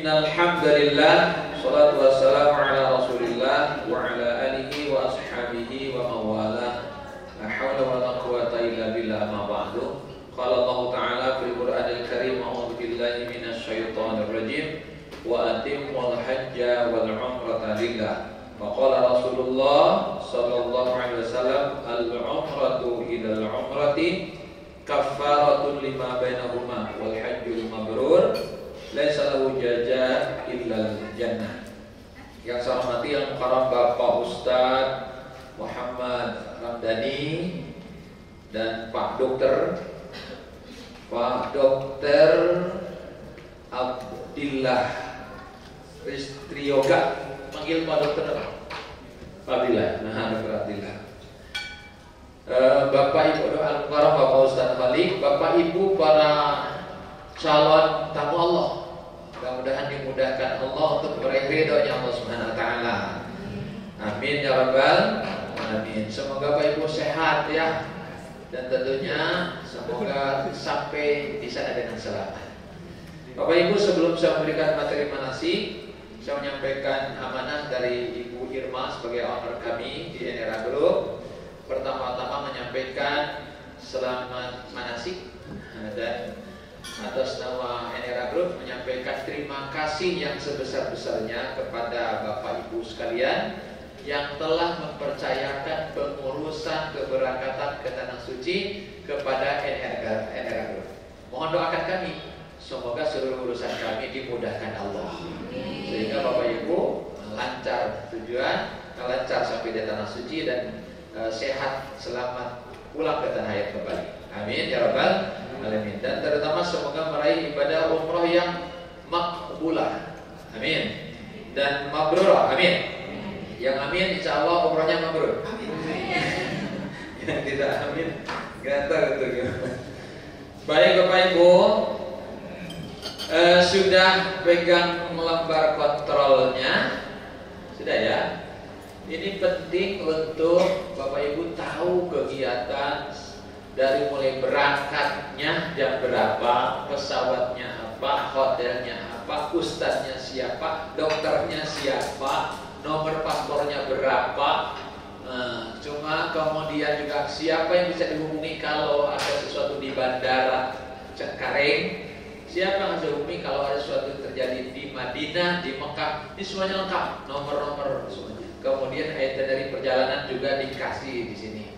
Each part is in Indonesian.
Innal hamdalillah, shalatu wassalamu ala Rasulillah wa ala alihi wa ashabihi wa mawalah. La haula wa la quwwata illa billah, ma ba'du. Qala Allah Ta'ala fil Qur'anil Karim, a'udzu billahi minasy syaithanir rajim. Wa atimmul hajja wal umrata lillah. Wa qala Rasulullah sallallahu alaihi wasallam, al-umratu ila al-umrati kaffaratun lima bainahuma wal hajjul mabrur laisa lahu jazaa illa jannah. Yang saya hormati yang mukarram Bapak Ustadz Muhammad Ramdhani dan Pak Dokter Abdillah Triyoga, panggil Pak Dokter Abdillah. Nah, Dokter Abdillah. Bapak Ibu Al-Mukarram, Bapak Ustadz Khalik, Bapak Ibu para calon tamu Allah, mudah-mudahan dimudahkan Allah untuk meraih ridhonya Allah Subhanahu wa taala. Amin ya rabbal alamin. Semoga Bapak Ibu sehat ya, dan tentunya semoga sampai di sana dengan selamat. Bapak Ibu, sebelum saya memberikan materi manasik, saya menyampaikan amanah dari Ibu Irma sebagai owner kami di NRA Group. Pertama-tama menyampaikan selamat manasik, dan atas nama NRA Group menyampaikan terima kasih yang sebesar-besarnya kepada Bapak Ibu sekalian yang telah mempercayakan pengurusan keberangkatan ke Tanah Suci kepada NRA Group. Mohon doakan kami, semoga seluruh urusan kami dimudahkan Allah, sehingga Bapak Ibu lancar tujuan, lancar sampai di Tanah Suci, dan sehat selamat pulang ke tanah air kembali. Amin ya rabbal alamin. Dan terutama semoga meraih ibadah umroh yang makbulah, amin, dan mabrurah, amin. Yang amin insya Allah umrohnya mabrur. Yang tidak amin gak tahu itu gimana. Baik Bapak Ibu, sudah pegang lembar kontrolnya, sudah ya. Ini penting untuk Bapak Ibu tahu kegiatan dari mulai berangkatnya jam berapa, pesawatnya apa, hotelnya apa, ustadznya siapa, dokternya siapa, nomor paspornya berapa. Cuma kemudian juga siapa yang bisa dihubungi kalau ada sesuatu di bandara Cengkareng, siapa yang harus dihubungi kalau ada sesuatu yang terjadi di Madinah, di Mekah. Ini semuanya lengkap, nomor-nomor semuanya. Kemudian itinerary perjalanan juga dikasih di sini.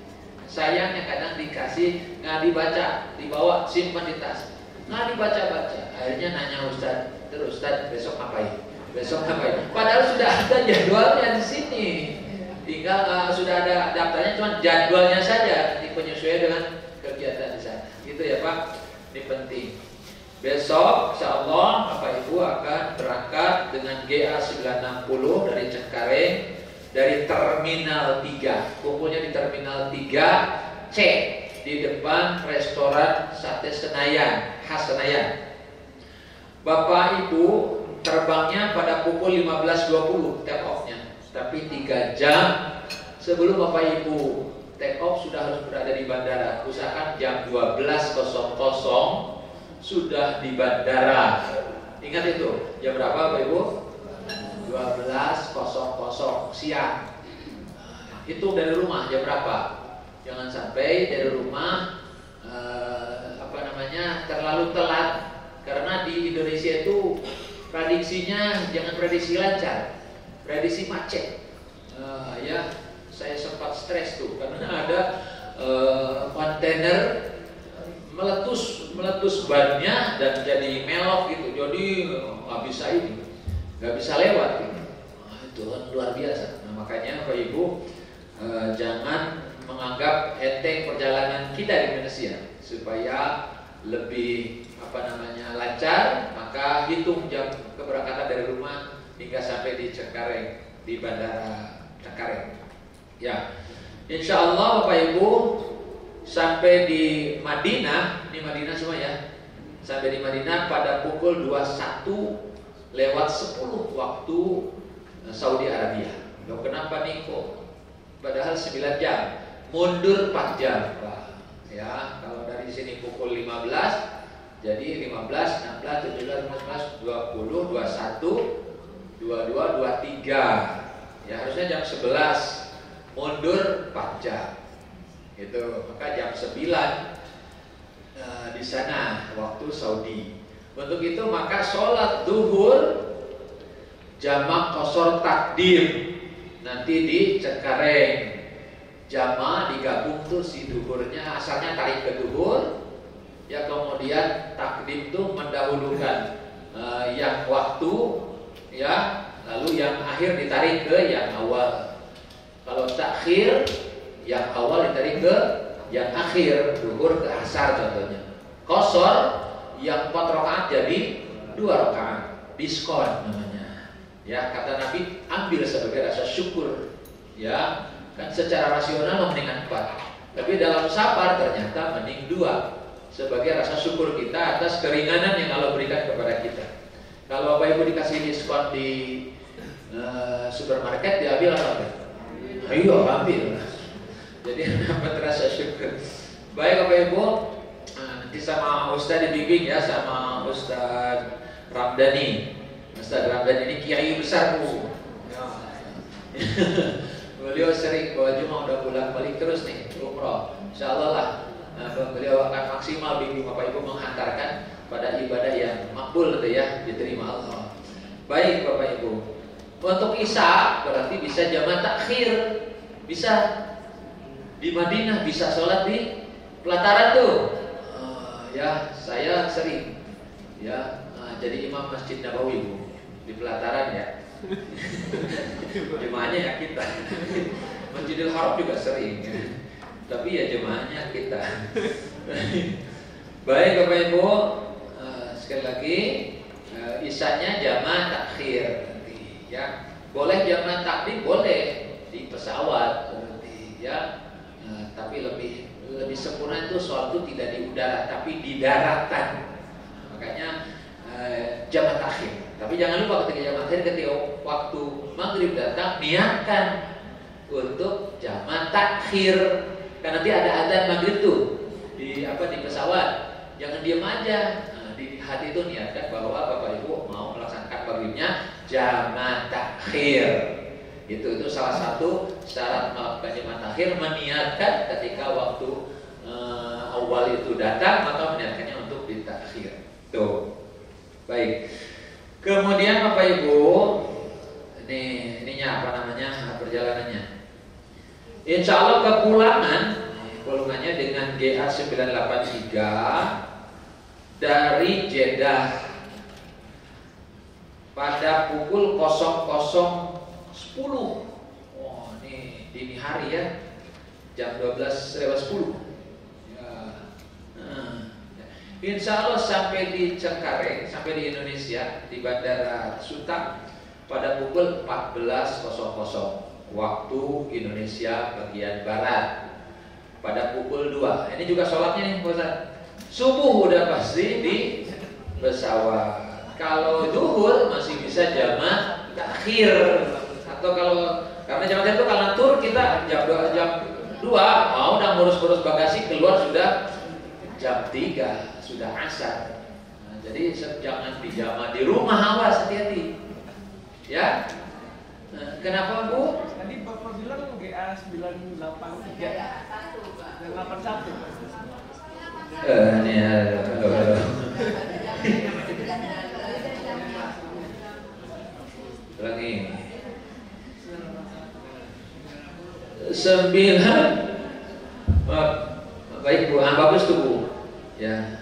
Sayangnya kadang dikasih nggak dibaca, dibawa simpan di tas, nggak dibaca-baca. Akhirnya nanya Ustadz, terus Ustadz besok ngapain? Besok ngapain? Padahal sudah ada jadwalnya di sini. Tinggal sudah ada daftarnya, cuma jadwalnya saja penyesuaian dengan kegiatan di sana. Gitu ya Pak. Ini penting. Besok insya Allah Bapak Ibu akan berangkat dengan GA 960 dari Cengkareng, dari Terminal 3. Kumpulnya di Terminal 3C di depan restoran Sate Senayan, khas Senayan. Bapak Ibu terbangnya pada pukul 15.20 take off-nya, tapi 3 jam sebelum Bapak Ibu take off sudah harus berada di bandara. Usahakan jam 12.00 sudah di bandara. Ingat itu, jam berapa Bapak Ibu? 12.00 siang. Itu dari rumah jam berapa? Jangan sampai dari rumah terlalu telat, karena di Indonesia itu prediksinya jangan prediksi lancar, prediksi macet. Ya, saya sempat stres tuh karena ada kontainer meletus bannya dan jadi melok gitu, jadi nggak bisa lewat gitu. Itu kan luar biasa. Nah, makanya Bapak Ibu jangan menganggap enteng perjalanan kita di Indonesia. Supaya lebih lancar, maka hitung jam keberangkatan dari rumah hingga sampai di Cengkareng, di bandara Cengkareng. Ya, insya Allah Bapak Ibu sampai di Madinah, ini Madinah semua ya. Sampai di Madinah pada pukul 21:10 waktu Saudi Arabia. Loh, kenapa nih kok? Padahal 9 jam, mundur 4 jam, Pak. Ya, kalau dari sini pukul 15, Jadi 15, 16, 17, 18, 20, 21, 22, 23. Ya harusnya jam 11, mundur 4 jam. Itu maka jam 9 di sana waktu Saudi. Untuk itu maka sholat duhur jamak qashar takdim nanti di Cengkareng. Jamaah digabung tuh si duhurnya, asalnya tarik ke duhur, ya kemudian takdim tuh mendahulukan yang waktu, ya lalu yang akhir ditarik ke yang awal. Kalau takhir, yang awal ditarik ke yang akhir, duhur ke asar contohnya. Qashar yang 4 rakaat jadi 2 rakaat, diskon namanya. Ya kata Nabi, ambil sebagai rasa syukur, ya. Kan secara rasional mendingan 4, tapi dalam sabar ternyata mending 2 sebagai rasa syukur kita atas keringanan yang Allah berikan kepada kita. Kalau Bapak Ibu dikasih diskon di supermarket, diambil apa? Ayo ambil. Jadi dapat rasa syukur. Baik Bapak Ibu, nanti sama Ustaz dibimbing ya, sama Ustaz Ramdhani. Ustaz Ramdhani ini kiai besar Bu. Beliau sering bawa Jumat, udah pulang balik terus nih umroh. Insyaallah lah beliau akan maksimal bimbing Bapak Ibu menghantarkan pada ibadah yang makbul gitu ya, diterima Allah. Baik Bapak Ibu, untuk Isya berarti bisa jamaah takhir, bisa di Madinah, bisa sholat di pelataran tuh. Ya saya sering ya jadi imam Masjid Nabawi Bu, di pelataran ya. Jemaahnya ya kita. Masjidil Haram juga sering ya. Tapi ya jemaahnya kita. Baik Bapak Ibu, sekali lagi Isyanya jamaah takhir nanti ya. Boleh jamaah takdim, boleh di pesawat nanti ya. Tapi lebih sempurna itu soal itu tidak di udara tapi di daratan. Makanya jamaah takhir. Tapi jangan lupa ketika jamaah takhir, ketika waktu maghrib datang, niatkan untuk jamaah takhir. Karena nanti ada adzan maghrib tuh di pesawat. Jangan diam aja. Di hati itu niatkan bahwa Bapak Ibu mau melaksanakan maghribnya jamaah takhir. Itu salah satu syarat melakukan jamaah takhir, meniatkan ketika waktu awal itu datang maka meniatkannya untuk ditakhir. Tuh. Baik. Kemudian Bapak Ibu, ininya apa namanya perjalanannya. Insya Allah kepulangan dengan GA 983 dari Jeddah pada pukul 00.10. Oh, ini dini hari ya, jam 12:10. Insya Allah sampai di Cengkareng, sampai di Indonesia di Bandara Suta pada pukul 14.00 waktu Indonesia bagian Barat, pada pukul 2. Ini juga sholatnya nih Ustaz. Subuh udah pasti di pesawat. Kalau duhur masih bisa jamaah takhir, atau karena jamaah takhir itu kalau tur kita jam 2 mau udah ngurus-ngurus bagasi keluar sudah jam 3 sudah asar. Jadi jangan dijamaah di rumah, awas, hati-hati. Ya. Kenapa Bu? Tadi Bapak bilang GA 983 dan 81. Ini ada. Lagi 9. Baik Bu, bagus tuh Bu. Ya.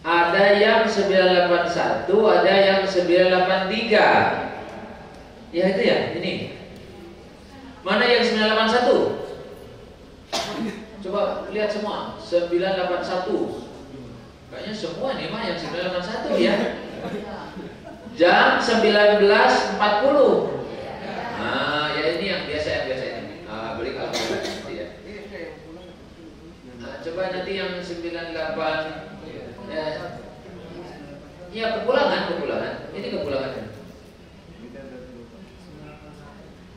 Ada yang 981, ada yang 983. Ya itu ya, ini. Mana yang 981? Coba lihat semua, 981. Kayaknya semua nih mah yang 981 ya. Jam 19.40. Nah, ya ini yang biasa ini. Beli kalkulator ya. Coba nanti yang 98. Ya kepulangan. Ini kepulangannya.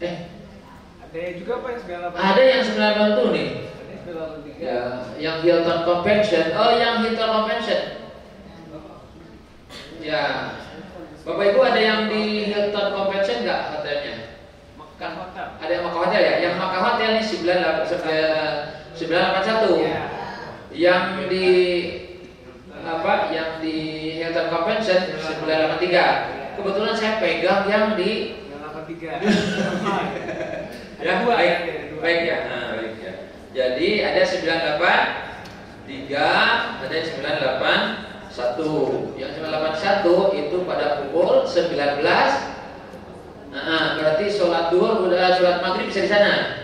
Ada juga apa yang 98? Ada yang 980 nih. Ada 983. Ya, yang Hilton Convention. Oh, yang Hilton Convention. Ya, Bapak Ibu ada yang di Hilton Convention nggak hotelnya? Makan hotel. Ada yang Makkah Hotel ya? Yang Makkah Hotel nih 981. Iya. Yang di apa? Yang di Hilton Convention 983. Kebetulan saya pegang yang di 983. ya, Dua, baik, ya, dua. baik ya. Nah, baik ya. Jadi ada 983, ada 981. Yang 981 itu pada pukul 19. Nah, berarti sholat duhur udah, sholat maghrib bisa di sana.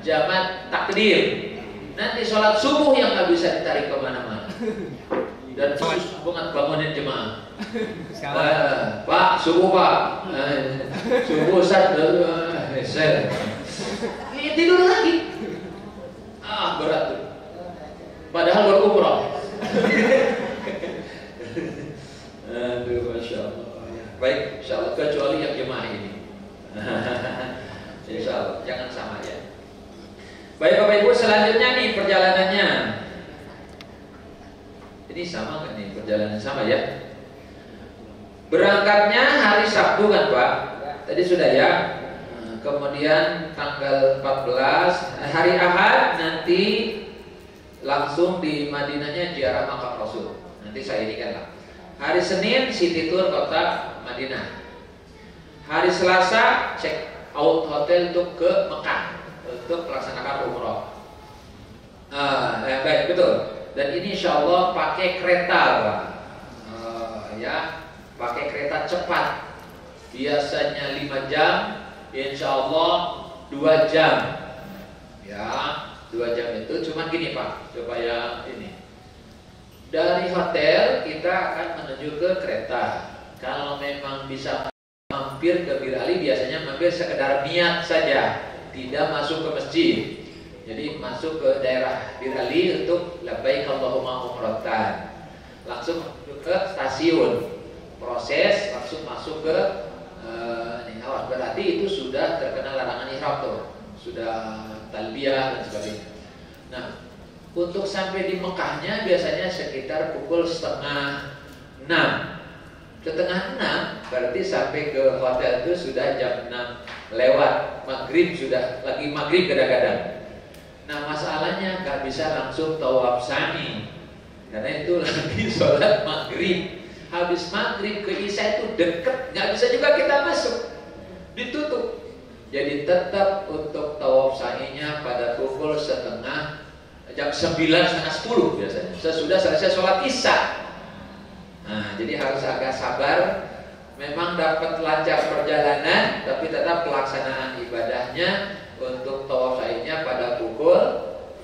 Jamat takdir. Nanti sholat subuh yang nggak bisa ditarik kemana-mana. Dan khusus banget bangunin jemaah. Pak, subuh Pak. Subuh Ustaz. Tidur lagi. Berat tuh. Padahal berumrah. Aduh, Masya Allah. Baik, Insya Allah kecuali yang jemaah ini. Insya Allah, jangan sama ya. Baik Bapak Ibu, selanjutnya nih perjalanannya. Ini sama kan nih perjalanan sama ya. Berangkatnya hari Sabtu kan Pak? Tadi sudah ya. Kemudian tanggal 14 hari Ahad nanti langsung di Madinahnya ziarah makam Rasul. Nanti saya ini kan lah. Hari Senin city tour kota Madinah. Hari Selasa check out hotel untuk ke Mekah untuk melaksanakan umroh. Baik betul. Dan ini insya Allah pakai kereta Pak. Ya, pakai kereta cepat. Biasanya 5 jam. Insya Allah 2 jam. Ya, 2 jam itu cuma gini Pak, supaya ini. Dari hotel kita akan menuju ke kereta. Kalau memang bisa mampir ke Bir Ali, biasanya mampir sekedar niat saja, tidak masuk ke masjid. Jadi masuk ke daerah Bir Ali untuk labbaik Allahumma umratan. Langsung menuju ke stasiun. Proses langsung masuk ke berarti itu sudah terkena larangan ihram tuh, sudah talbiyah dan sebagainya. Nah, untuk sampai di Mekahnya biasanya sekitar pukul 5:30. Setengah 6 berarti sampai ke hotel itu sudah jam 6 lewat, maghrib sudah, lagi maghrib kadang-kadang. Nah masalahnya nggak bisa langsung tawaf sa'i karena itu lagi sholat maghrib. Habis maghrib ke isya itu deket, nggak bisa juga kita masuk, ditutup. Jadi tetap untuk tawaf sa'inya pada pukul jam 9, setengah 10 biasanya, sesudah selesai sholat isya. Nah, jadi harus agak sabar. Memang dapat lancar perjalanan, tapi tetap pelaksanaan ibadahnya untuk tawaf sa'inya pada pukul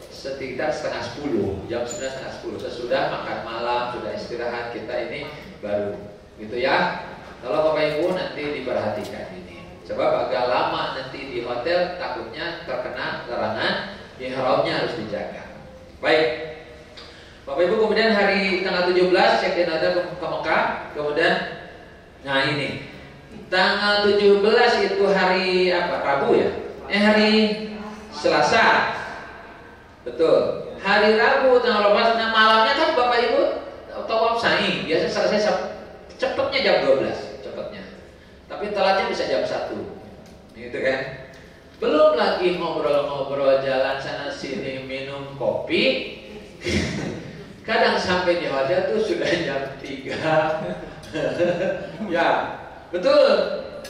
sekitar setengah 10, jam 9, setengah 10. Sesudah makan malam, sudah istirahat, kita ini baru, gitu ya. Kalau Bapak Ibu nanti diperhatikan ini. Sebab agak lama nanti di hotel, takutnya terkena larangan ihramnya harus dijaga. Baik. Bapak Ibu, kemudian hari tanggal 17 check-in ada ke Mekah. Kemudian nah ini tanggal 17 itu hari apa? Rabu ya? Hari Selasa. Betul. Hari Rabu tanggal 18. Nah malamnya kan Bapak Ibu tawaf sa'i. Biasanya selesai cepatnya jam 12, cepatnya. Tapi telatnya bisa jam 1. Gitu kan? Belum lagi ngobrol-ngobrol jalan sana sini minum kopi. Kadang sampai di hotel tuh sudah jam 3. Ya, betul.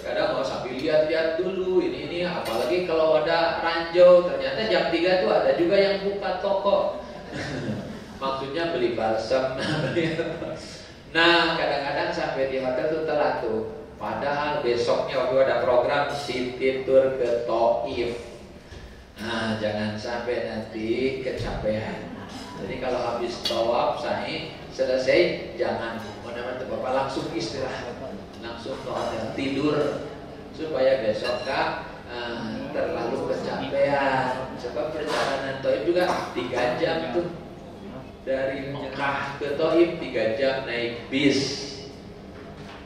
Kadang mau sambil lihat-lihat dulu ini apalagi kalau ada ranjau, ternyata jam 3 tuh ada juga yang buka toko. Maksudnya beli balsam. Nah, kadang-kadang sampai di hotel tuh telat tuh. Padahal besoknya waktu ada program city tour ke Taif. Nah, jangan sampai nanti kecapean. Jadi kalau habis tawaf sa'i selesai, jangan mana-mana Bapak langsung istirahat, langsung ke hotel tidur supaya besok terlalu kecapean. Sebab perjalanan Taif juga 3 jam itu, dari Mekah ke Taif 3 jam naik bis.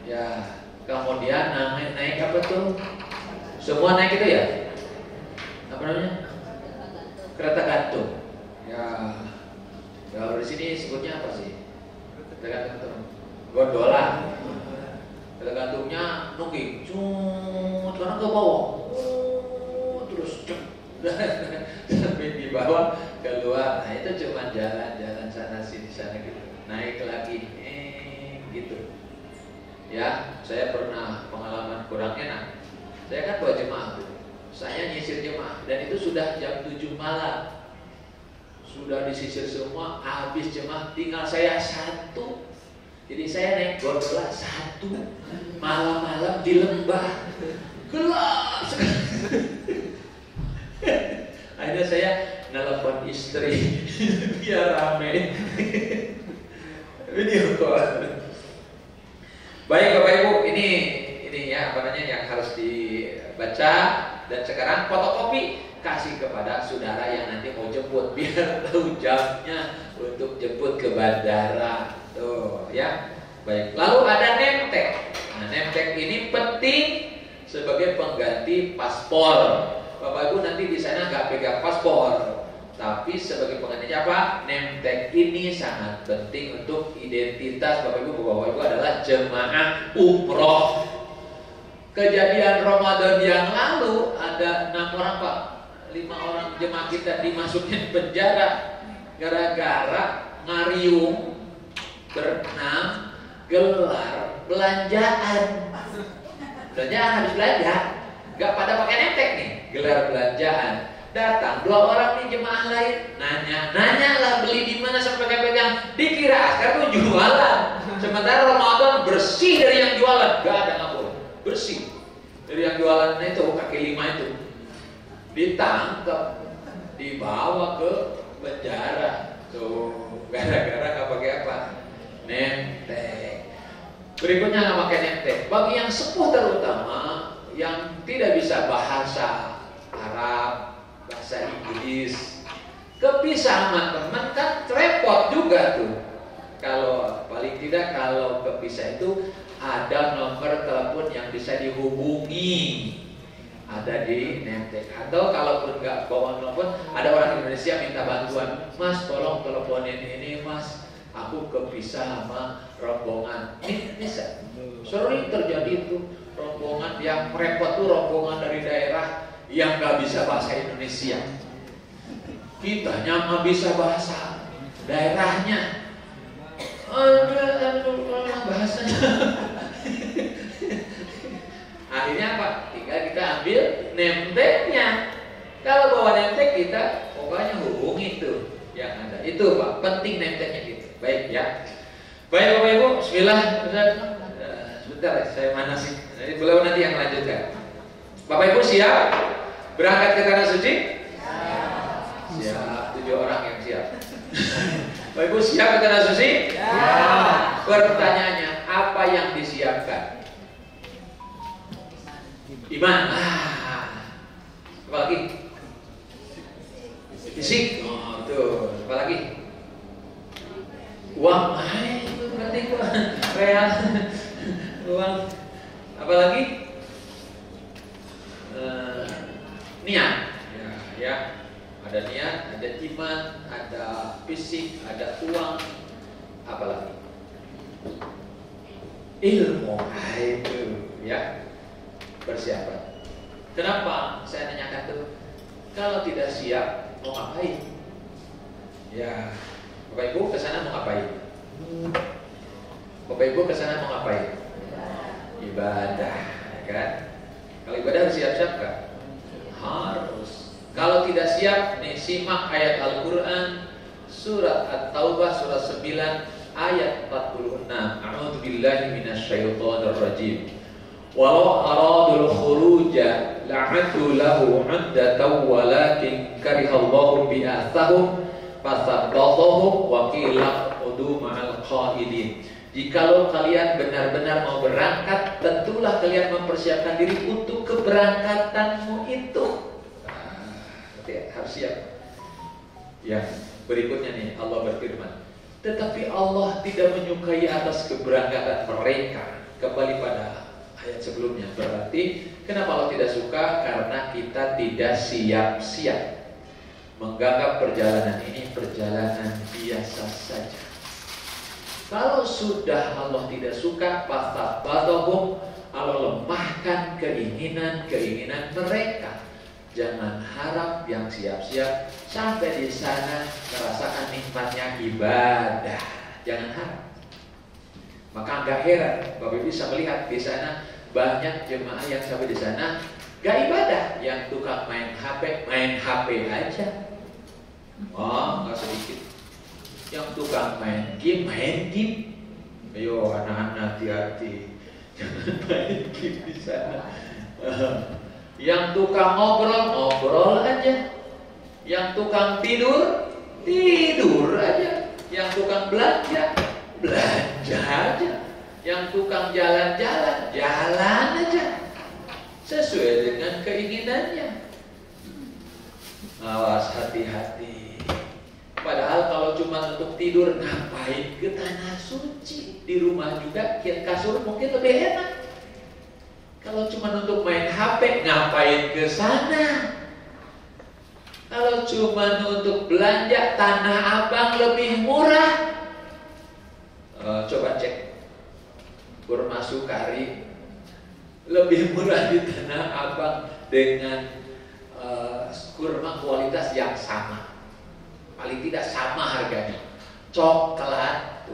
Ya, kemudian naik apa tuh? Semua naik itu ya? Apa namanya? Kereta gantung. Ya. Kalau di sini sebutnya apa sih? Dengan gondola. nungging, karena ke bawah, terus sampai di bawah keluar. Nah itu cuma jalan-jalan sana sini sana gitu, naik lagi, gitu. Ya, saya pernah pengalaman kurang enak. Saya kan bawa jemaah tuh, saya nyisir jemaah dan itu sudah jam 7 malam. Sudah disisir semua, habis jemaah tinggal saya satu. Jadi saya naik gondola satu, malam-malam di lembah, gelap sekali. Akhirnya saya nelpon istri biar rame. Video call. Baik Bapak Ibu, ini ya apa namanya yang harus dibaca, dan sekarang fotokopi kasih kepada saudara yang nanti mau jemput biar tahu jamnya untuk jemput ke bandara. Tuh ya. Baik. Lalu ada nemtek. Nah, nemtek ini penting sebagai pengganti paspor. Bapak Ibu nanti di sana nggak pegang paspor, tapi sebagai pengganti apa? Nemtek ini sangat penting untuk identitas Bapak Ibu adalah jemaah umroh. Kejadian Ramadan yang lalu ada 6 orang Pak, 5 orang jemaah kita dimasukin penjara gara-gara ngariung, berenang, gelar belanjaan. Belanjaan habis belanja, nggak pada pakai nemtek nih, gelar belanjaan. Datang 2 orang nih jemaah lain, nanya lah beli di mana sampai pegang, dikira askar tuh jualan. Sementara Ramadan bersih dari yang jualan, nggak ada ngapur, bersih dari yang jualan itu kaki 5 itu. Ditangkap, dibawa ke penjara tuh gara-gara nggak pakai apa? Nemtek. Berikutnya nggak pakai nemtek. Bagi yang sepuh terutama yang tidak bisa bahasa Arab, bahasa Inggris, kepisah sama teman kan repot juga tuh. Kalau paling tidak kalau kepisah itu ada nomor telepon yang bisa dihubungi, ada di nemtek. Atau kalaupun nggak bawa telepon, ada orang Indonesia minta bantuan, Mas tolong teleponin ini Mas, aku kepisah sama rombongan. Bisa. Sering terjadi itu rombongan yang repot tuh, rombongan dari daerah yang nggak bisa bahasa Indonesia. Kitanya nggak bisa bahasa daerahnya. Bahasanya. Akhirnya apa? Tinggal kita ambil nemteknya. Kalau bawa nemtek kita pokoknya hubungi itu yang ada. Itu Pak, penting nemteknya gitu. Baik ya. Baik Bapak Ibu, bismillah. Sebentar saya mana sih? Jadi beliau nanti yang lanjutkan. Bapak Ibu siap berangkat ke tanah suci? Siap. 7 orang yang siap. Bapak Ibu siap ke tanah suci? Pertanyaannya, apa yang disiapkan? Iman. Apa lagi? Fisik. Oh, tuh. Apa lagi? Uang. Itu berarti uang real. Uang. Apa lagi? Niat. Ya. Ada niat, ada iman, ada fisik, ada uang. Apa lagi? Ilmu. Itu ya. Persiapan. Kenapa saya nanyakan tuh? Kalau tidak siap mau ngapain? Ya, Bapak Ibu ke sana mau ngapain? Bapak Ibu ke sana mau ngapain? Ibadah, ya kan? Kalau ibadah harus siap-siap kan? Harus. Kalau tidak siap, nih simak ayat Al-Qur'an surat At-Taubah surat 9 ayat 46. A'udzubillahi minasyaitonir rajim. Walau aradul khuruja la'addu lahu 'uddatan walakin karihallahu bi'athahum fasabbatahum wa qila qudu ma'al qaidin. Jikalau kalian benar-benar mau berangkat, tentulah kalian mempersiapkan diri untuk keberangkatanmu itu. Harus siap. Ya, berikutnya nih Allah berfirman, tetapi Allah tidak menyukai atas keberangkatan mereka. Kembali pada ayat sebelumnya. Berarti kenapa Allah tidak suka? Karena kita tidak siap-siap menganggap perjalanan ini perjalanan biasa saja. Kalau sudah Allah tidak suka, fasabbatahum Allah lemahkan keinginan-keinginan mereka. Jangan harap yang siap-siap sampai di sana merasakan nikmatnya ibadah. Jangan harap. Maka nggak heran Bapak bisa melihat di sana banyak jemaah yang sampai di sana gak ibadah, yang tukang main HP aja. Oh, nggak sedikit. Yang tukang main game. Ayo anak-anak hati-hati, jangan main game di sana. Yang tukang ngobrol aja. Yang tukang tidur aja. Yang tukang belanja aja. Yang tukang jalan aja. Sesuai dengan keinginannya. Awas, hati-hati. Padahal kalau cuma untuk tidur, ngapain ke tanah suci? Di rumah juga kasur mungkin lebih enak. Kalau cuma untuk main HP, ngapain ke sana? Kalau cuma untuk belanja, Tanah Abang lebih murah. Coba cek kurma Sukari lebih murah di Tanah Abang dengan kurma kualitas yang sama. Paling tidak sama harganya. Coklat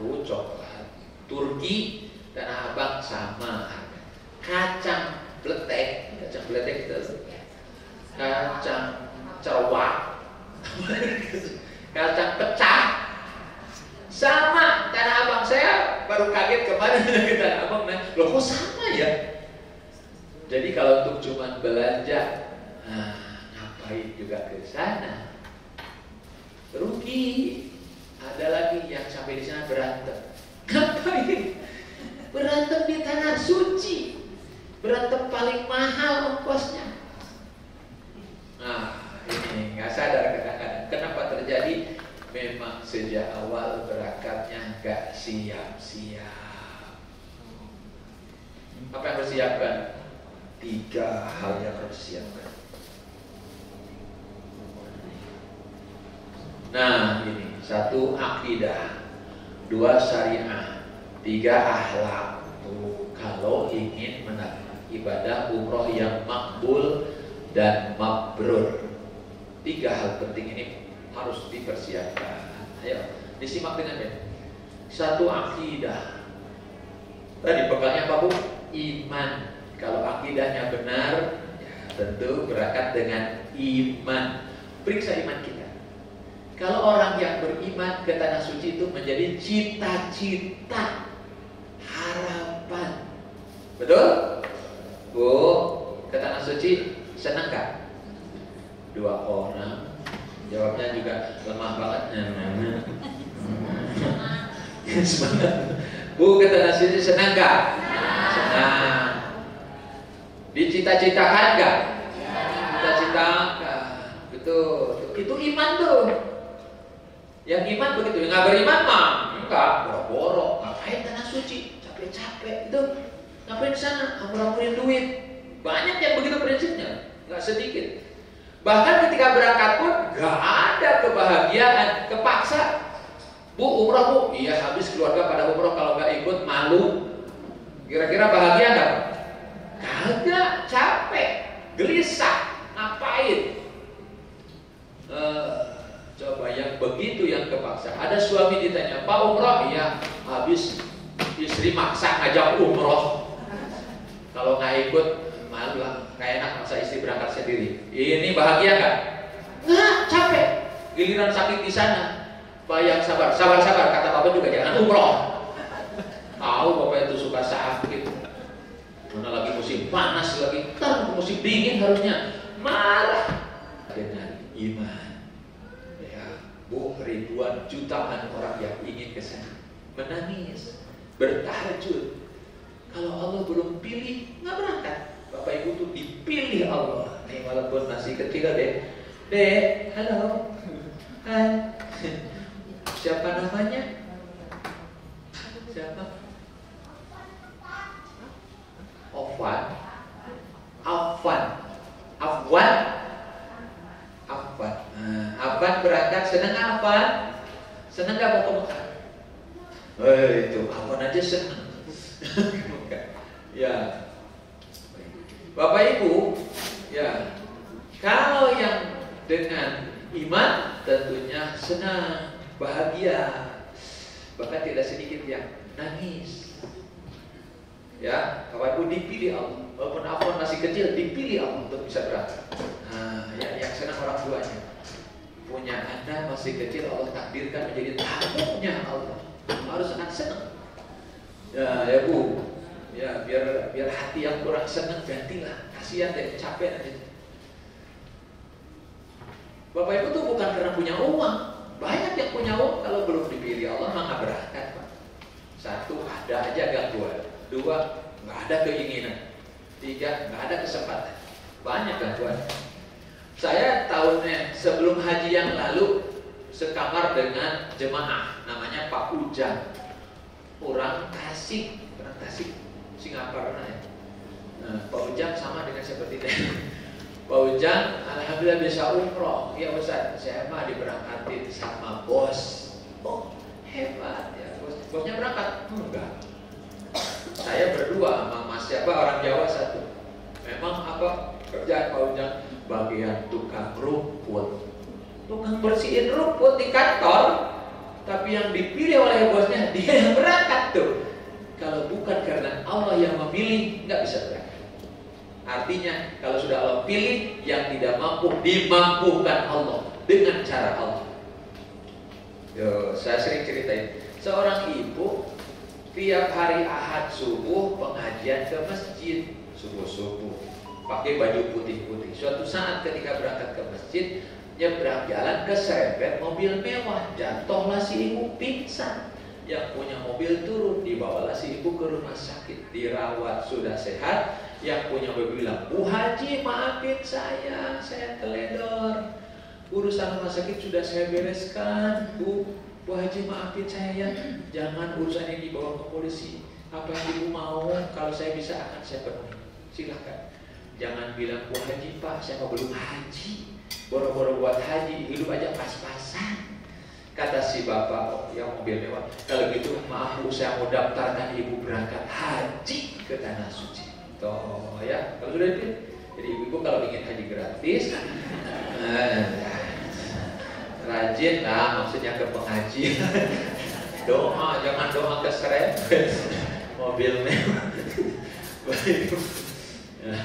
Turki Tanah Abang sama harga. Kacang bletek itu kacang cerwak, kacang pecah sama Tanah Abang. Saya baru kaget kemarin ke Tanah Abang, loh kok sama ya? Jadi kalau untuk cuma belanja, ngapain juga ke sana? Rugi. Ada lagi yang sampai di sana berantem. Ngapain? Berantem di tanah suci. Berantem paling mahal ongkosnya. Nah, ini nggak sadar kadang-kadang kenapa terjadi. Memang sejak awal berangkatnya nggak siap-siap. Apa yang harus disiapkan? 3 hal yang harus disiapkan. Nah, ini 1 akidah, 2 syariah, 3 akhlak. Kalau ingin mendapat ibadah umroh yang makbul dan mabrur, 3 hal penting ini harus dipersiapkan. Ayo, disimak dengan baik. 1 akidah. Tadi pegangannya apa, Bu? Iman. Kalau akidahnya benar, ya tentu berangkat dengan iman. Periksa iman kita. Kalau orang yang beriman ke tanah suci itu menjadi cita-cita, harapan. Betul? Bu, ke tanah suci senang gak? 2 orang jawabnya juga lemah banget. Semangat. Bu, ke tanah suci senang gak? Senang. Dicita-citakan gak? Cita-citakan. Betul. Itu iman tuh. Yang iman begitu, yang nggak beriman mah enggak, boro-boro, ngapain tanah suci, capek-capek itu, ngapain di sana, amur-amurin duit. Banyak yang begitu prinsipnya, nggak sedikit. Bahkan ketika berangkat pun nggak ada kebahagiaan, kepaksa. Bu, umroh Bu, iya habis keluarga pada umroh, kalau nggak ikut malu. Kira-kira bahagia nggak? Kagak, capek, gelisah, ngapain? Coba yang begitu yang kepaksa. Ada suami ditanya, Pak umroh? Iya, habis istri maksa ngajak umroh. Kalau nggak ikut, malu lah, nggak enak masa istri berangkat sendiri. Ini bahagia nggak? Nggak, capek. Giliran sakit di sana, bayang sabar, kata Bapak juga jangan umroh. Tahu Bapak itu suka sakit. Mana lagi musim panas lagi, kan musim dingin harusnya marah. Dengan iman. Bu, ribuan jutaan orang yang ingin ke sana menangis, bertahajud. Kalau Allah belum pilih, nggak berangkat. Bapak Ibu tuh dipilih Allah. Nih walaupun masih kecil deh. Dek, halo. Hai. Siapa namanya? Siapa? Afwan. Afwan berangkat, senang apa? Senang gak mau ke Mekah? Itu Afwan aja senang. Ya, Bapak Ibu, ya, kalau yang dengan iman tentunya senang, bahagia, bahkan tidak sedikit yang nangis. Ya, Bapak Ibu dipilih Allah. Walaupun Afwan masih kecil, dipilih Allah untuk bisa berangkat. Nah, ya, yang senang orang tuanya. Punya Anda masih kecil, Allah takdirkan menjadi tamunya Allah. Harus sangat senang. Ya Bu, ya biar hati yang kurang senang gantilah. Kasihan deh, capek aja. Bapak Ibu tuh bukan karena punya uang. Banyak yang punya uang kalau belum dipilih Allah mah nggak berangkat, Pak. Satu, ada aja gangguan. Dua, nggak ada keinginan. Tiga, nggak ada kesempatan. Banyak gangguan. Saya tahunnya sebelum haji yang lalu sekamar dengan jemaah namanya Pak Ujang, orang Tasik, Singapura ya. Nah, Pak Ujang sama dengan seperti ini. Pak Ujang, alhamdulillah bisa umroh. Ya Ustaz, saya mah diberangkatin sama bos. Oh hebat ya, bosnya berangkat? Enggak. Saya berdua sama Mas siapa orang Jawa satu. Memang apa kerjaan Pak Ujang? Bagian tukang rumput, tukang bersihin rumput di kantor. Tapi yang dipilih oleh bosnya dia yang berangkat tuh. Kalau bukan karena Allah yang memilih, nggak bisa berangkat. Artinya kalau sudah Allah pilih, yang tidak mampu dimampukan Allah dengan cara Allah. Yo, saya sering ceritain. Seorang ibu tiap hari Ahad subuh pengajian ke masjid subuh pakai baju putih-putih. Suatu saat ketika berangkat ke masjid, nyebrang jalan keserempet mobil mewah, jatuhlah si ibu pingsan. Yang punya mobil turun, dibawalah si ibu ke rumah sakit, dirawat, sudah sehat. Yang punya mobil bilang, Bu Haji maafin saya teledor. Urusan rumah sakit sudah saya bereskan, Bu Haji maafin saya ya. Jangan urusan ini dibawa ke polisi. Apa yang ibu mau, kalau saya bisa akan saya penuhi. Silahkan. Jangan bilang Bu Haji Pak, saya mau belum haji. Boro-boro buat haji, hidup aja pas-pasan. Kata si bapak yang mobil mewah, kalau gitu maaf Bu, saya mau daftarkan ibu berangkat haji ke tanah suci. Toh ya, kalau sudah dipilih. Jadi ibu-ibu kalau ingin haji gratis, rajin lah, maksudnya ke pengajian. Doa, jangan doa keserempet mobil mewah. Nah,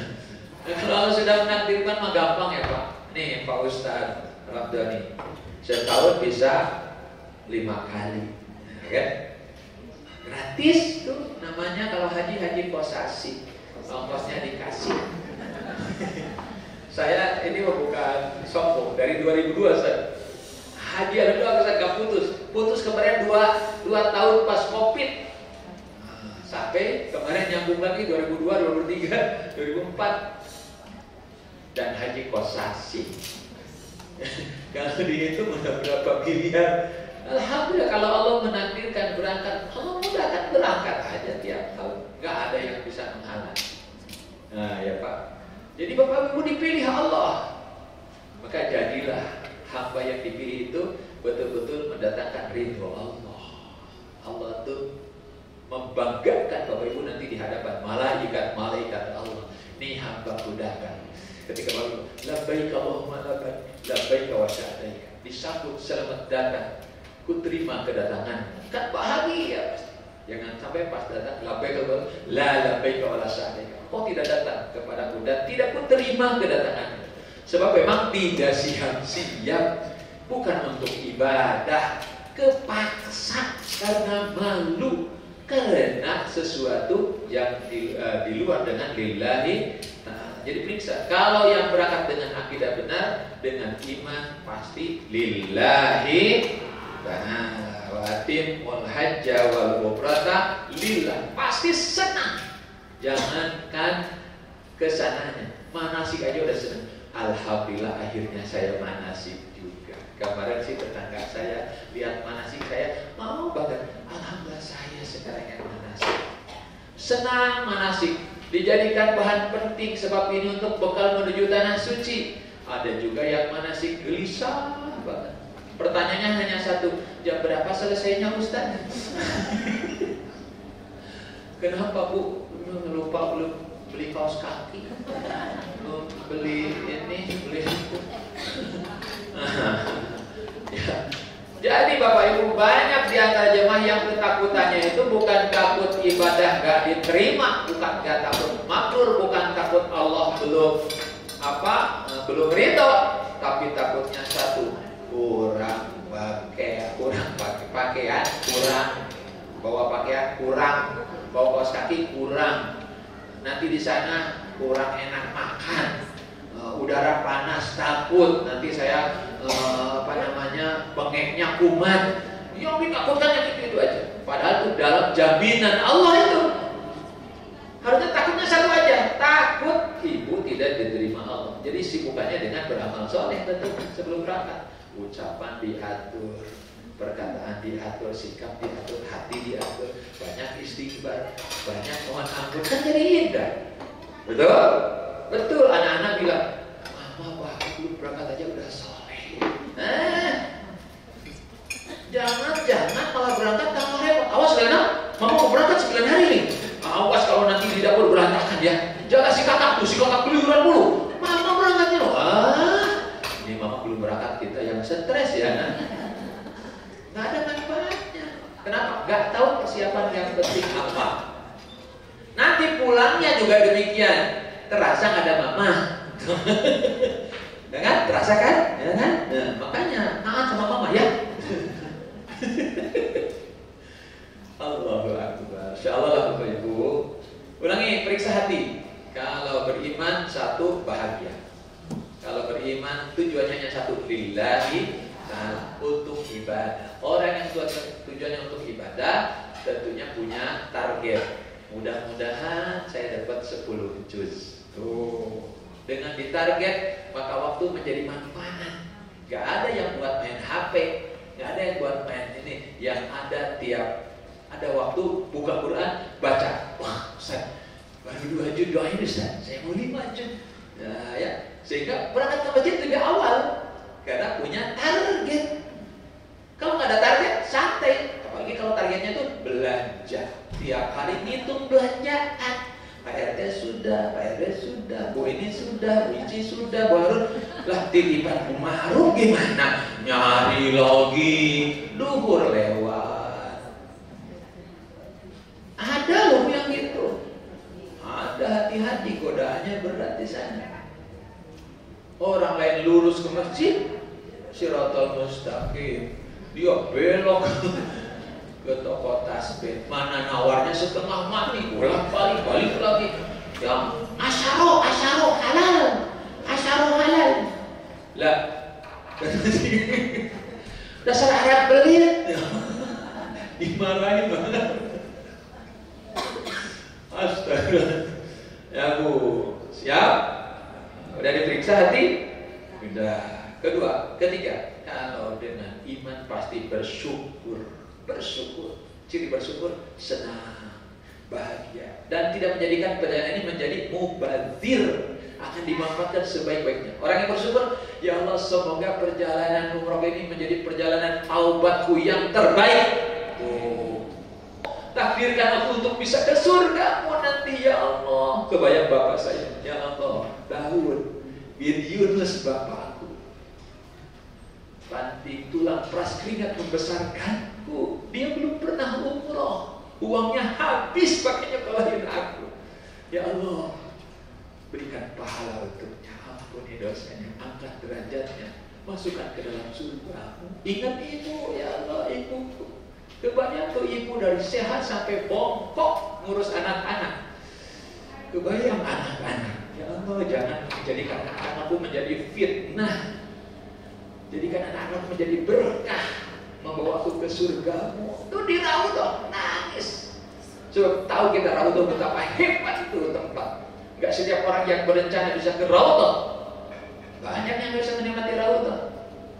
kalau Allah sudah menakdirkan mah gampang ya Pak. Nih Pak Ustadz Ramdhani, setahun bisa 5 kali, ya kan? Gratis tuh namanya kalau haji kosasi, ongkosnya dikasih. Saya ini bukan sombong, dari 2002 saya haji alhamdulillah saya gak putus kemarin 2 tahun pas COVID. Sampai kemarin nyambung lagi 2002, 2003, 2004. Dan haji kosasi. Kalau dihitung udah berapa miliar. Alhamdulillah kalau Allah menakdirkan berangkat, Allah mudahkan berangkat aja tiap tahun. Gak ada yang bisa menghalang. Nah ya Pak. Jadi Bapak Ibu dipilih Allah. Maka jadilah hamba yang dipilih itu betul-betul mendatangkan ridho Allah. Allah tuh membanggakan Bapak Ibu nanti di hadapan malaikat Allah. Ini hamba kudahkan. Ketika Bapak labbaik Allahumma labbaik wa sa'daika, disambut selamat datang, ku terima kedatangan, kan bahagia pasti. Jangan sampai pas datang labbaik wa la sa'daika, kau tidak datang kepadaku dan tidak ku terima kedatangan. Sebab memang tidak siap-siap, bukan untuk ibadah, kepaksa karena malu, karena sesuatu yang di luar dengan lillahi. Jadi periksa, kalau yang berangkat dengan akidah benar, dengan iman pasti lillahi. Watim wal hajja wal umrata lillah, pasti senang. Jangankan kesananya, manasik aja udah senang. Alhamdulillah akhirnya saya manasik juga. Kemarin sih tetangga saya lihat manasik saya mau banget. Alhamdulillah saya sekarang yang manasik. Senang manasik. Dijadikan bahan penting sebab ini untuk bekal menuju tanah suci. Ada juga yang manasik gelisah banget. Pertanyaannya hanya satu, jam berapa selesainya Ustaz? Kenapa Bu? Lupa belum? beli kaos kaki, beli ini, beli itu. Ya. Jadi Bapak Ibu, banyak di antara jemaah yang ketakutannya itu bukan takut ibadah gak diterima, bukan gak takut makmur, bukan takut Allah belum ridho, tapi takutnya satu, kurang pakaian, kurang bawa pakaian, kurang bawa kaos kaki, kurang. Nanti di sana kurang enak makan, udara panas, takut nanti saya bengeknya kumat. Yang ditakutkan itu aja. Padahal itu dalam jaminan Allah itu. Harusnya takutnya satu aja, takut ibu tidak diterima Allah. Jadi sibukannya dengan beramal soleh tentu sebelum berangkat. Ucapan diatur, perkataan diatur, sikap diatur, hati diatur, banyak istighfar, banyak mohon ampun, kan jadi indah. Betul? Betul, anak-anak bilang, mama bapak belum berangkat aja udah soleh. Jangan malah berangkat tambah repot. Awas Lena, mama mau berangkat 9 hari nih. Awas kalau nanti di dapur berantakan ya. Jaga si kakak keluyuran dulu. Mama berangkatnya loh. Ini mama belum berangkat, kita yang stres ya. Nggak ada manfaatnya. Kenapa? Nggak tahu persiapan yang penting apa. Nanti pulangnya juga demikian. Terasa nggak ada mama. Ya kan? Terasa kan? Ya kan? Nah, makanya nahan sama mama ya. Allahu Akbar. Insyaallah lah Bapak Ibu. Ulangi, periksa hati. Kalau beriman satu, bahagia. Kalau beriman tujuannya hanya satu, lillahi ta'ala, untuk ibadah. Orang yang tujuannya untuk ibadah tentunya punya target. Mudah-mudahan saya dapat 10 juz. Tuh. Dengan ditarget maka waktu menjadi manfaat. Gak ada yang buat main HP, gak ada yang buat main ini. Yang ada tiap ada waktu buka Quran, baca. Wah, Ustaz, baru 2 juz doain Ustaz, saya mau 5 juz. Nah, ya, sehingga berangkat ke masjid lebih awal karena punya target. Kalau nggak ada target, santai. Apalagi kalau targetnya itu belanja, tiap hari ngitung belanjaan. Pak RT sudah, Pak RW sudah, Bu ini sudah, Bu Ici sudah, baru lah titipan Bu Maruf gimana? Nyari lagi, duhur lewat. Ada loh yang gitu. Ada, hati-hati, godaannya berat di sana. Orang lain lurus ke masjid, Shiratal Mustaqim, dia belok ke toko tasbih, mana nawarnya setengah mati, bolak-balik balik lagi. Yang asyaro halal, lah dasar Arab belit, dimarahin banget. Astaga. Ya Bu, siap? Udah diperiksa hati? Udah. Ketiga, kalau dengan iman pasti bersyukur. Ciri bersyukur, senang, bahagia, dan tidak menjadikan perjalanan ini menjadi mubadzir, akan dimanfaatkan sebaik-baiknya. Orang yang bersyukur, ya Allah, semoga perjalanan umroh ini menjadi perjalanan taubatku yang terbaik. Takdirkan aku untuk bisa ke surga nanti ya Allah. Kebayang bapak saya, ya Allah, Daud bin Yunus bapakku, banting tulang peras keringat membesarkanku. Dia belum pernah umroh, uangnya habis pakainya kelahiran aku. Ya Allah, berikan pahala untuknya, ampuni dosanya, angkat derajatnya, masukkan ke dalam surga. Ingat ibu, ya Allah, ibuku. Kebanyakan tuh ibu dari sehat sampai bongkok ngurus anak-anak. Kebayang anak-anak. Ya Allah, jangan jadikan anak-anakku menjadi fitnah. Jadikan anak-anakku menjadi berkah, membawa aku ke surgamu. Tuh di Raudhah nangis. Coba tahu kita Raudhah betapa hebat itu tempat. Gak setiap orang yang berencana bisa ke Raudhah. Banyak yang bisa menikmati Raudhah.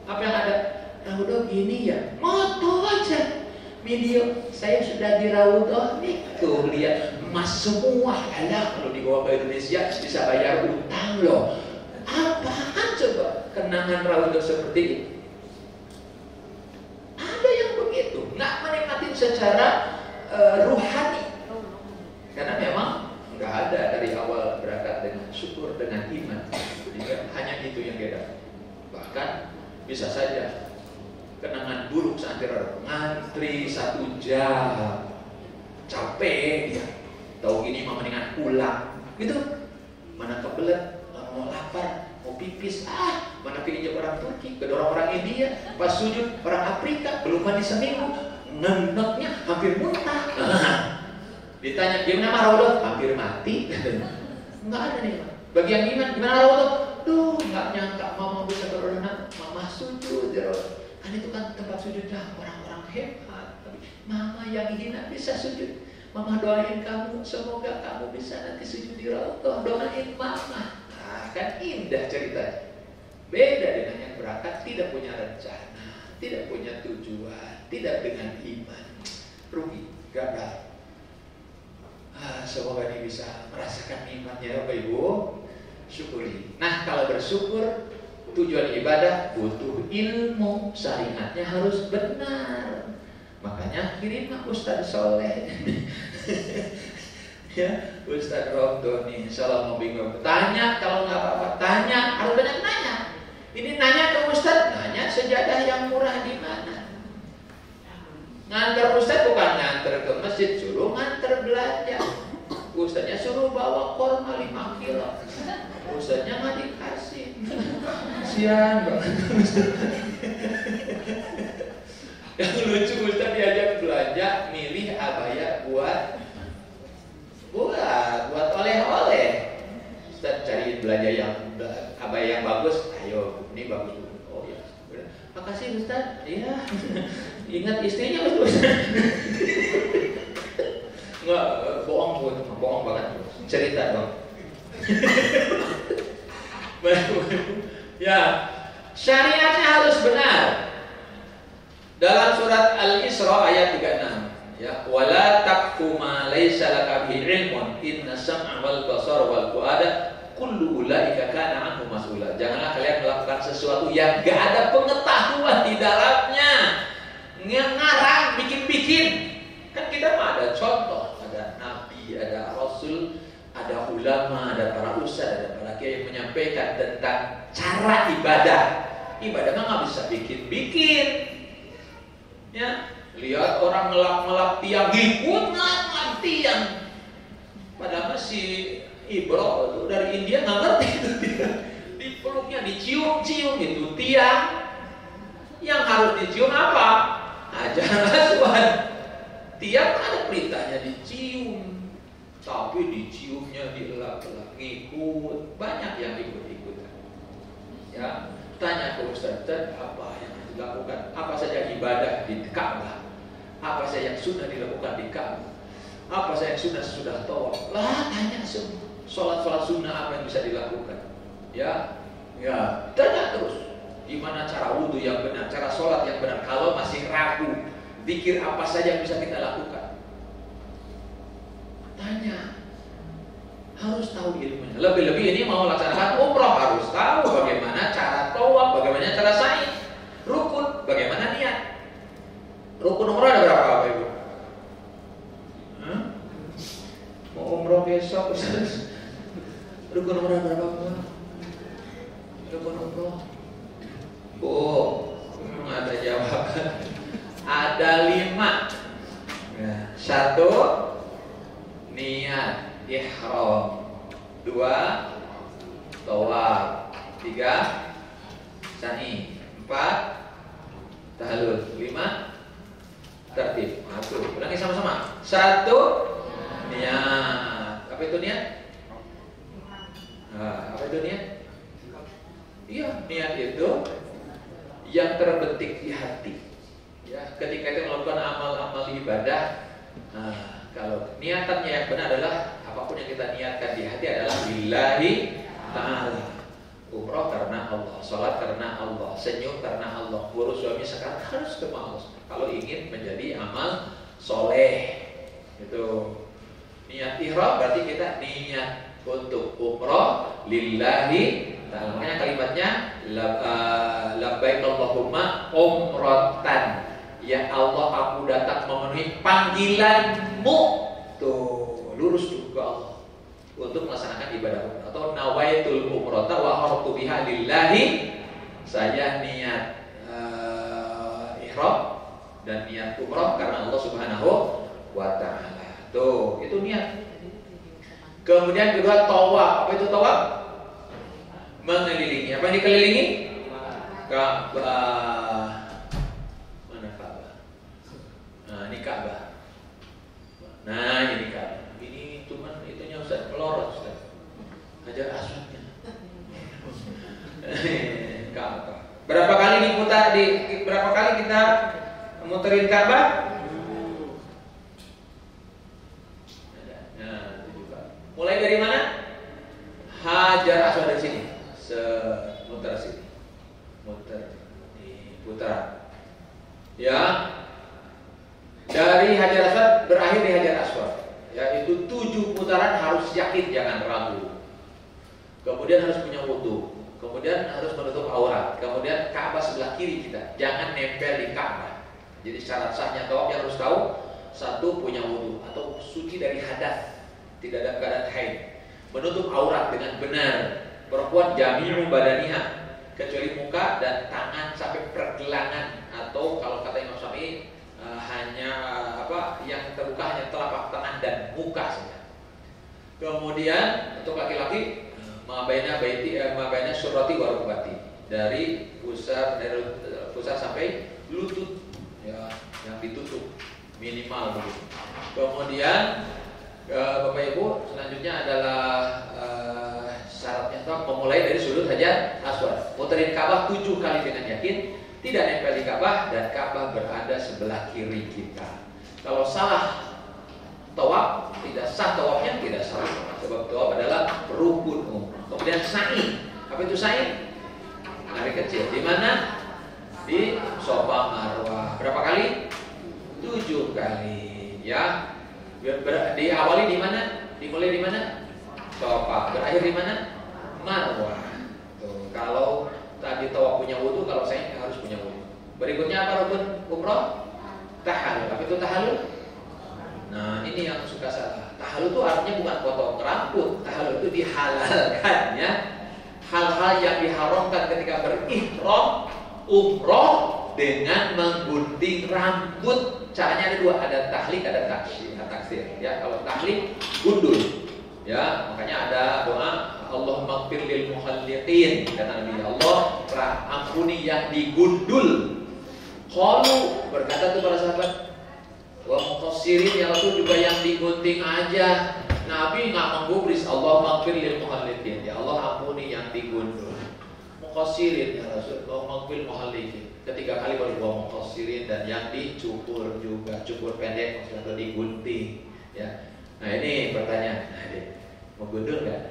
Apa yang ada? Raudhah gini ya, moto aja. Video saya sudah di Raudhah nih, tuh lihat emas semua. Alah, kalau dibawa ke Indonesia bisa bayar utang loh. Apaan coba kenangan Raudhah seperti itu? Ada yang begitu, nggak menikmati secara ruhani, karena memang nggak ada dari awal kan bisa saja kenangan buruk saat ngantri 1 jam, capek dia, tahu gini mah mendingan pulang, gitu. Mana kebelet, mau lapar, mau pipis, mana keinjak orang Turki, kedorong orang India, pas sujud orang Afrika, belum mandi seminggu, neneknya hampir muntah. Ditanya gimana Raudhah, hampir mati. Nggak ada nih, bagi yang iman gimana Raudhah? Duh, nggak nyangka mama bisa berenang, mama sujud ya Raudhah. Kan itu kan tempat sujudnya orang-orang hebat. Tapi mama yang hina bisa sujud. Mama doain kamu, semoga kamu bisa nanti sujud di Raudhah. Doain mama. Nah, kan indah ceritanya. Beda dengan yang berangkat tidak punya rencana, tidak punya tujuan, tidak dengan iman. Rugi, gagal. Semoga ini bisa merasakan imannya Bapak Ibu. Syukuri. Nah, kalau bersyukur, tujuan ibadah butuh ilmu, syariatnya harus benar. Makanya kirim Ustaz Soleh. Ya, Ustaz Romdoni, salam mau bingung. Tanya kalau nggak apa-apa, tanya, harus banyak nanya. Ini nanya ke Ustaz, nanya sejadah yang murah di mana? Ngantar Ustaz bukan ngantar ke masjid, suruh ngantar belanja. Ustaznya suruh bawa korma 5 kilo. Ustaznya nggak dikasih. Sian banget. Yang lucu Ustaz diajak belanja, milih abaya buat oleh-oleh. Ustaz cari belanja yang abaya yang bagus. Ayo, ini bagus. Oh ya, makasih Ustaz. Iya. Ingat istrinya Ustaz. Enggak, bohong banget. Cerita dong. Ya, syariatnya harus benar. Dalam surat Al-Isra ayat 36, ya, wala taqfu ma laysa laka bihi ilmun inna sam'a wal basara wal fuada kullu ulaika kana anhu mas'ula. Janganlah kalian melakukan sesuatu yang gak ada pengetahuan di dalamnya. Ngarang, bikin-bikin. Kan kita mah ada contoh, ada nabi, ada rasul, ada ulama, ada para ustaz, ada para kiai yang menyampaikan tentang cara ibadah. Ibadah mah nggak bisa bikin-bikin. Ya, lihat orang ngelap-ngelap tiang, ngikut ngelap tiang. Padahal si Ibro itu dari India nggak ngerti itu dia. Dipeluknya, dicium-cium itu tiang. Yang harus dicium apa? Ajaran Aswan. Tiang ada perintahnya dicium, tapi diciumnya dielak-elak, ngikut. Banyak yang ikut-ikutan. Ya, tanya ke Ustaz, apa yang dilakukan? Apa saja ibadah di Ka'bah? Apa saja yang sudah dilakukan di Ka'bah? Apa saja yang sudah tawaf? Lah, tanya semua. Sholat sunnah apa yang bisa dilakukan? Ya, tanya terus. Gimana cara wudhu yang benar, cara sholat yang benar? Kalau masih ragu, zikir apa saja yang bisa kita lakukan? Tanya. Harus tahu ilmunya. Lebih-lebih ini mau laksanakan umroh, harus tahu bagaimana cara tawaf, bagaimana cara sa'i. Rukun, bagaimana niat. Rukun umroh ada berapa Bapak Ibu? Mau umroh besok, rukun umroh ada berapa? Rukun umroh. Nggak ada jawaban. Ada 5. Ya, 1 niat ihram, 2 tawaf, 3 sa'i, 4 tahallul, 5 tertib. Ulangi sama-sama. 1 niat. Apa itu niat? Apa itu niat? Iya, niat itu yang terbetik di hati. Ya, ketika itu melakukan amal-amal ibadah. Kalau niatannya yang benar adalah apapun yang kita niatkan di hati adalah lillahi ta'ala. Umroh karena Allah, sholat karena Allah, senyum karena Allah, urus suami sekarang harus ke Allah. Kalau ingin menjadi amal soleh, itu niat ihram berarti kita niat untuk umroh lillahi ta'ala. Makanya kalimatnya labbaik Allahumma umratan. Ya Allah, aku datang memenuhi panggilanmu. Tuh, lurus juga Allah untuk melaksanakan ibadah umrah. Atau nawaitul umrata wa haratu biha lillahi saya niat ihram dan niat umroh karena Allah Subhanahu wa ta'ala. Tuh, itu niat. Kemudian kedua tawaf. Apa itu tawaf? Mengelilingi. Apa yang dikelilingi? Ka'bah. Mana Ka'bah? Nah, ini Ka'bah. Nah, ini Ka'bah. Ini cuman itunya Ustaz, pelorot Ustaz. Hajar Aswadnya. Ka'bah. Berapa kali diputar berapa kali kita muterin Ka'bah? Nah, itu juga. Mulai dari mana? Hajar Aswad dari sini. Semuter sini. Muter di putaran. Ya. Dari Hajar Aswad berakhir di Hajar Aswad. Ya, itu 7 putaran harus yakin, jangan ragu. Kemudian harus punya wudu. Kemudian harus menutup aurat. Kemudian Ka'bah sebelah kiri kita, jangan nempel di Ka'bah. Jadi syarat sahnya tawaf yang harus tahu, 1 punya wudu atau suci dari hadas, tidak ada keadaan haid. Menutup aurat dengan benar. Perempuan jami'u badaniha, kecuali muka dan tangan sampai pergelangan, atau kalau kata Imam Syafi'i hanya yang terbuka hanya telapak tangan dan muka saja. Kemudian untuk laki-laki mabaina surati wa rukbati, dari pusar sampai lutut ya, yang ditutup minimal begitu. Kemudian Bapak Ibu, selanjutnya adalah syaratnya memulai dari sudut Hajar Aswad, muterin Ka'bah 7 kali dengan yakin, tidak nempel di Ka'bah dan Ka'bah berada sebelah kiri kita. Kalau salah tawaf, tidak sah tawafnya, tidak sah, sebab tawaf adalah rukun umum. Kemudian sa'i. Apa itu sa'i? Lari kecil. Di mana? Di Safa Marwah. Berapa kali? 7 kali. Ya. Diawali di mana? Dimulai di mana? Safa. Berakhir di mana? Marwah. Tuh. Kalau tadi tawaf punya wudu, kalau sa'i harus punya wudu. Berikutnya apa rukun umroh? Tahallul. Apa itu tahallul? Nah, ini yang suka salah. Tahallul itu artinya bukan potong rambut. Tahallul itu dihalalkan, ya. Hal-hal yang diharamkan ketika berihram umroh dengan menggunting rambut. Caranya ada 2, ada tahlik, ada taksir. Ya, kalau tahlik gundul. Ya, makanya ada doa Allahumma ighfir lil muhalliqin. Kata Nabi Allah, ampuni yang digundul. Qalu, berkata tuh para sahabat, wa muqassirin, ya Rasul, juga yang digunting aja. Nabi nggak menggubris, Allah maghfir lil muhalliqin, ya Allah ampuni yang digundul. Muqassirin, ya Rasul, Allah maghfir muhalliqin. 3 kali baru wa muqassirin, dan yang dicukur juga, cukur pendek maksudnya, atau digunting. Ya. Nah, ini pertanyaan. Mau gundul nggak?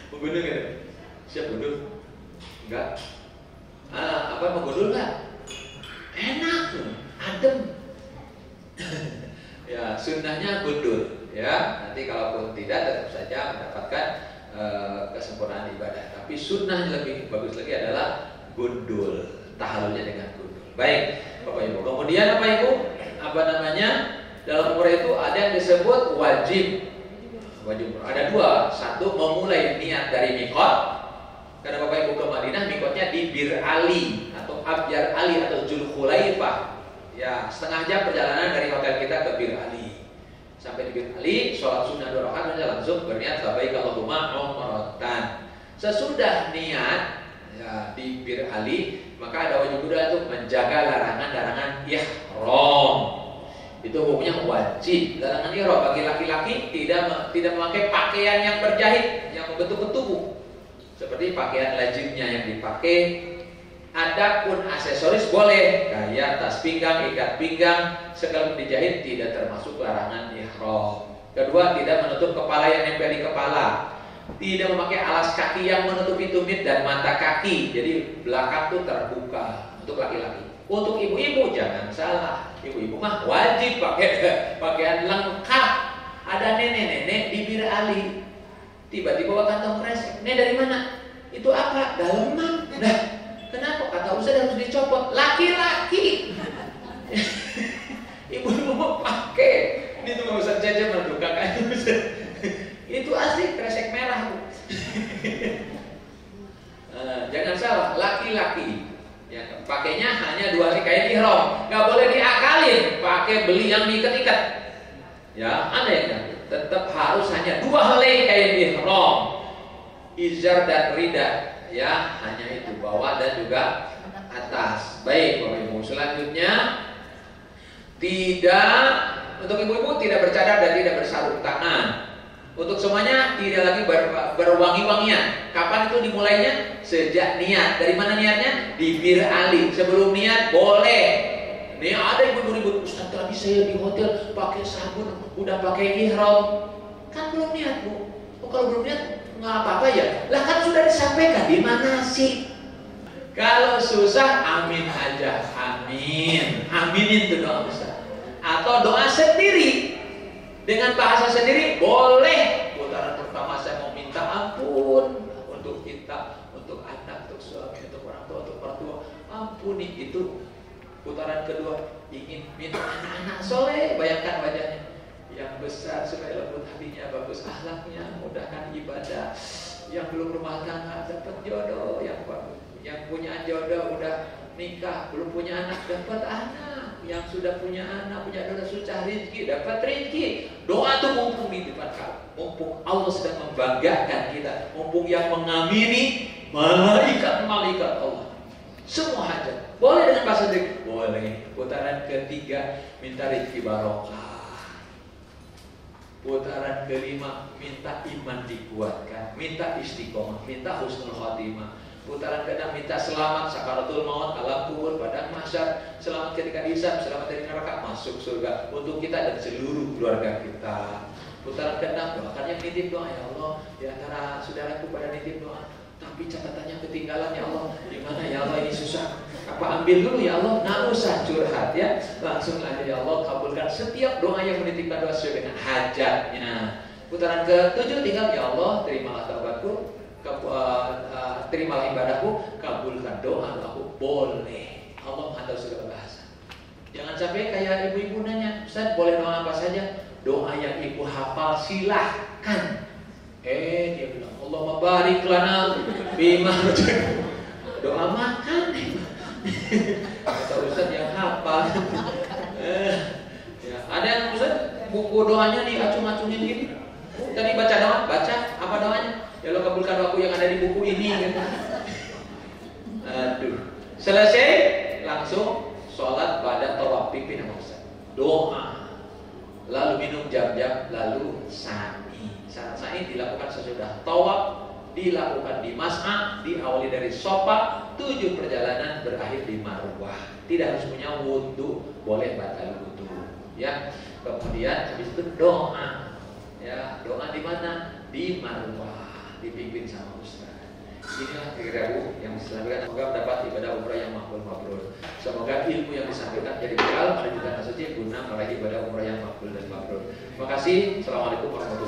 Mau gundul nggak? Siap gundul? Enggak. Mau gundul nggak? Enak, adem. Ya, sunnahnya gundul. Ya, nanti kalaupun tidak, tetap saja mendapatkan kesempurnaan ibadah. Tapi sunnah lebih bagus lagi adalah gundul, tahallulnya dengan gundul. Baik, Bapak Ibu. Kemudian Bapak Ibu, dalam umrah itu ada yang disebut wajib. Ada 2. 1, memulai niat dari mikot. Karena Bapak Ibu ke Madinah, mikotnya di Bir Ali atau Abjar Ali atau Zulhulaifah. Ya, setengah jam perjalanan dari hotel kita ke Bir Ali. Sampai di Bir Ali, sholat sunnah 2 rakaat, dan langsung berniat labbaik Allahumma umratan. Sesudah niat ya, di Bir Ali, maka ada wajib budaya untuk menjaga larangan-larangan ihram. Itu hukumnya wajib. Larangan ihram bagi laki-laki tidak memakai pakaian yang berjahit, yang membentuk tubuh, seperti pakaian lajimnya yang dipakai. Adapun aksesoris boleh, kayak tas pinggang, ikat pinggang, sekalipun dijahit tidak termasuk larangan ihram. Kedua, tidak menutup kepala yang nempel di kepala. Tidak memakai alas kaki yang menutupi tumit dan mata kaki. Jadi belakang tuh terbuka untuk laki-laki. Untuk ibu-ibu jangan salah. Ibu-ibu mah wajib pakai pakaian lengkap. Ada nenek-nenek di Bir Ali, tiba-tiba bawa kantong kresek. Ini dari mana? Itu apa? Daleman. Nah, kenapa? Kata Ustaz harus dicopot. Laki-laki. Ibu-ibu mau pakai. Ini tuh Ustaz Jaja menduga kan. Itu asli kresek merah. pakainya hanya 2 helai kain ihram. Nggak boleh diakalin pakai beli yang diikat-ikat. Ya, ada yang enggak. Tetap harus hanya 2 helai kain ihram. Izar dan rida, ya, hanya itu bawah dan juga atas. Baik, Bapak Ibu. Selanjutnya, tidak, untuk ibu-ibu tidak bercadar dan tidak bersarung tangan. Untuk semuanya tidak lagi berwangi-wangian. Kapan itu dimulainya? Sejak niat. Dari mana niatnya? Di Bir Ali. Sebelum niat boleh. Nih ada ibu ribut, Ustaz tadi saya di hotel pakai sabun, udah pakai ihram. Kan belum niat, Bu. Oh, kalau belum niat nggak apa-apa ya. Lah kan sudah disampaikan di mana sih? Kalau susah amin aja. Amin. Aminin itu doa besar. Atau doa sendiri. Dengan bahasa sendiri boleh. Putaran pertama saya mau minta ampun untuk kita, untuk anak, untuk suami, untuk orang tua, untuk mertua. Ampuni itu. Putaran kedua ingin minta anak-anak soleh. Bayangkan wajahnya yang besar supaya lembut hatinya, bagus akhlaknya, mudahkan ibadah. Yang belum rumah tangga dapat jodoh, yang punya jodoh udah nikah, belum punya anak dapat anak, yang sudah punya anak, punya jodoh susah rezeki, dapat rezeki. Doa tuh mumpung di depan kamu, mumpung Allah sedang membanggakan kita, mumpung yang mengamini malaikat Allah. Semua hajat boleh dengan bahasa rezeki, boleh. Putaran ketiga minta rezeki barokah. Putaran kelima minta iman dikuatkan, minta istiqomah, minta husnul khotimah. Putaran keenam minta selamat sakaratul maut, alam kubur, padang mahsyar, selamat ketika dihisab, selamat dari neraka, masuk surga untuk kita dan seluruh keluarga kita. Putaran keenam doakan yang nitip doa, ya Allah, di antara saudaraku pada nitip doa, tapi catatannya ketinggalan ya Allah. Gimana ya Allah, ini susah. Apa ambil dulu ya Allah? Nggak usah curhat ya, langsung aja ya Allah kabulkan setiap doa yang menitipkan doa sesuai dengan hajatnya. Putaran ke-7 tinggal ya Allah terimalah taubatku, terimalah ibadahku, kabulkan doa-doaku. Boleh. Allah mengatur segala bahasa. Jangan sampai kayak ibu-ibu nanya, Ustaz boleh doa apa saja? Doa yang ibu hafal silahkan. Dia bilang Allahumma barik lana bima doa makan. Kata Ustaz yang hafal. Ya, ada yang Ustaz buku doanya diacung-acungin gini. Tadi baca doa, baca apa doanya? Ya Allah kabulkan doaku yang ada di buku ini gitu. Aduh. Selesai langsung sholat pada tawaf pimpin sama Ustaz. Doa. Lalu minum jam-jam, lalu sa'i. Sa'i dilakukan sesudah tawaf, dilakukan di mas'a, diawali dari sofa, 7 perjalanan berakhir di marwah. Tidak harus punya wudu, boleh batal wudu. Ya. Kemudian habis itu doa. Ya, doa di mana? Di marwah. Dipimpin sama Ustaz. Inilah kira-kira yang disampaikan. Semoga mendapat ibadah umrah yang makbul mabrur. Semoga ilmu yang disampaikan jadi bekal pada kita suci guna meraih ibadah umrah yang makbul dan mabrur. Terima kasih. Assalamualaikum warahmatullahi wabarakatuh.